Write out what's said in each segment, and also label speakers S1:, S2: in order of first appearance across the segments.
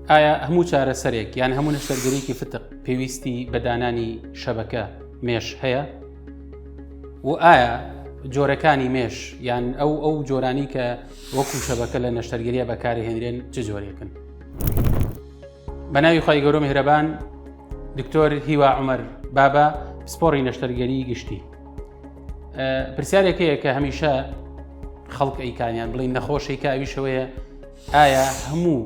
S1: ئایا هەموو چارەسەرێک یان هەموو نەشتەرگەریەکی فتق پێویستی بە دانانی شەبەکە مێش هەیە؟ و ئایا جۆرەکانی مێش یان ئەو جۆرانی کە وەکو شەبەکە لە نەشتەرگەریە بەکارهێنرێن چ جۆرێکن؟ بە ناوی خی گەورە میهرەبان، دکتۆر هیوا عومەر بابا، پسپۆڕی نەشتەرگەری گشتی. پرسیارێکەیە کە هەمیشە خەڵک ئەیکانیان بڵین نەخۆشی کاویشەوەیە، ئایا هەموو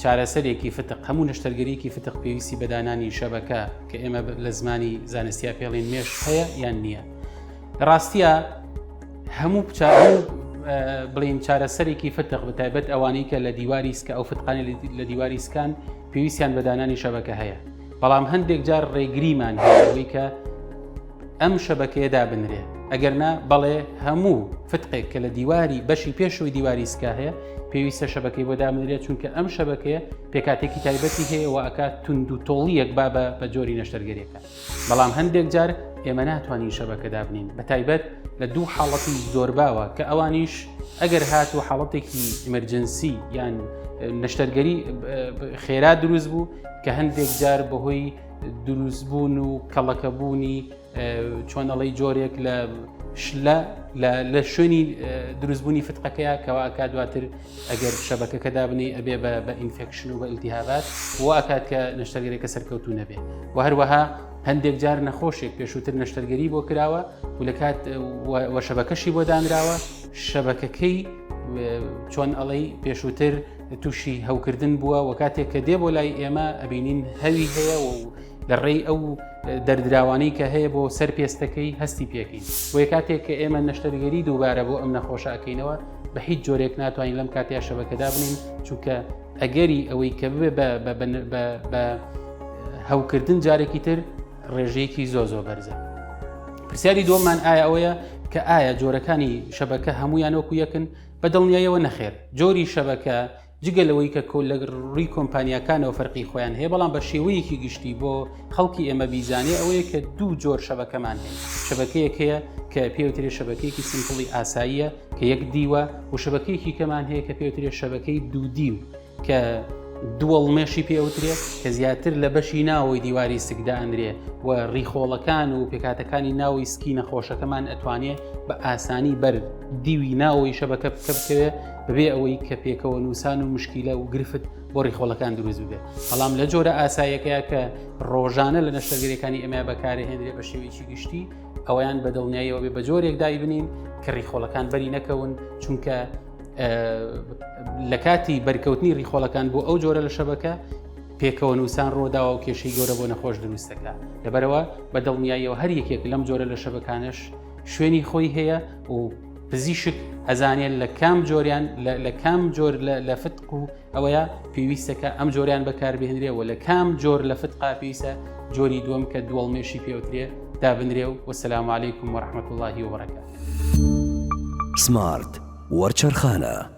S1: چارەسەرێکی فتق، هەموو نەشتەرگەریەکی فتق پێویستی بە دانانی شەبەکە کە ئێمە لە زمانی زانستیا پێڵین مێش هەیە یان نییە؟ ڕاستیە هەموو بڵین چارەسەرێکی فتق بەتایبەت ئەوانەی کە لە دیواری سکە ئەو فتقانی لە دیواری سکان پێویستیان بە دانانی شەبەکە هەیە، بەڵام هەندێک جار ڕێگریمان هەیەوەی کە ئەم شەبەکەیە دابنرێ، ئەگەرنا بەڵێ هەموو فتقێک کە لە دیواری بەشی پێشەوەی دیواری سکا هەیە پێویستە شەبەکەی بۆ دابنرێت، چونکە ئەم شەبەکەیە پێکاتێکی تایبەتی هەیە و ئەکات تونند و تۆڵیەک بە جۆری نەشتەرگەریەکە. بەڵام هەندێک جار ئێمە ناتوانین شەبەکە دابنین، بەتایبەت لە دوو حاڵەتی زۆرباوە کە ئەوانیش ئەگەر هاتوو حاڵەتێکی ئیمەرجنسی یان نەشتەرگەری خێرا دروست بوو کە هەندێک جار بەهۆی دروستبوون و کەڵەکەبوونی چۆن ئەڵەی جۆرێک لە شوێنی دروستبوونی فتقەکەیە کەوا ئەکات دواتر ئەگەر شەبەکەکە دابنی ئەبێ بە ئینفێکشن و بە ئیلتیهابات و ئەکات کە نەشتەرگەریەکە سەرکەوتوو نەبێ. و هەروەها هەندێک جار نەخۆشێک پێشووتر نەشتەرگەری بۆ کراوە و لە کات وە شەبەکەشی بۆ دانراوە، شەبەکەکەی چۆن ئەڵەی پێشووتر تووشی هەوکردن بووە و کاتێک کە دێ بۆ لای ئێمە ئەبینین هەوی هەیە و لە ڕێی ئەو دەردراوانەی کە هەیە بۆ سەر پێستەکەی هەستی پێکەین. بۆ کاتێک کە ئێمە نەشتەرگەری دووبارە بۆ ئەم نەخۆشە ئەەکەینەوە بە هیچ جۆرێک ناتوانین لەم کاتیا شەبەکەدا بنین، چونکە ئەگەری ئەوەی کە ببێ بە هەوکردن جارێکی تر ڕێژەیەکی زۆ بەرزە. پرسیاری دووەممان ئایا ئەوەیە کە ئایا جۆرەکانی شەبەکە هەمویان وەکو یەکن؟ بە دڵنیاییەوە نەخێر. جۆری شەبەکە جگەلەوەی کە لە ڕووی کۆمپانیاکانەوە فەرقی خۆیان هەیە، بەڵام بە شێوەیەکی گشتی بۆ خەڵکی ئێمە بیزانێ ئەوەیە کە دوو جۆر شەبەکەمان هەیە. شەبەکەیەک هەیە کە پێوترێ شەبەکەیەکی سیمپڵی ئاساییە کە یەک دیوە، و شەبەکەیەکی کەمان هەیە کە پێوترێ شەبەکەی دوو دیو کە دووەڵمێشی پێوترێ کە زیاتر لە بەشی ناوەی دیواری سکدا ئەندرێ و ڕیخۆڵەکان و پێکاتەکانی ناوی سکی نەخۆشەکەمان ئەتوانێت بە ئاسانی بەر دیوی ناوەی شەبەکە بکەوێ بەبێ ئەوەی کە پێکەوە نووسان و مشکیلە و گرفت بۆ ڕیخۆڵەکان دروست ببێ. بەڵام لە جۆرە ئاساییەکەیە کە ڕۆژانە لە نەشتەرگەریەکانی ئێمە بەکارهێنرێ بە شێوەیەکی گشتی، ئەویان بە دڵنیاییەوە بێ بە جۆرێک دای بنین کە ڕیخۆڵەکان بەری نەکەون، چونکە لە کاتی بەرکەوتنی ڕیخۆڵەکان بۆ ئەو جۆرە لە شەبەکە پێکەوە نووسان ڕۆداوە و کێشەی گەورە بۆ نەخۆش دروستەکە. لەبەرەوە بە دڵنیاییەوە هەر یەکێک لەم جۆرە لە شەبەکانش شوێنی خۆی هەیە و پزیشک ئەزانێت لە کام جۆریان لە کام جۆر لە فتق و ئەوەیە پێویستەکە ئەم جۆریان بەکاربهێنرێ و لە کام جۆر لە فتقا پێویستە جۆری دووەم کە دووەڵمێشی پێوترێ دابنرێ. و وەسەلام عەلەیکم وەڕەحمەتوڵڵاهی وبەرەکاتوه.
S2: سمارت وەرچەرخانە.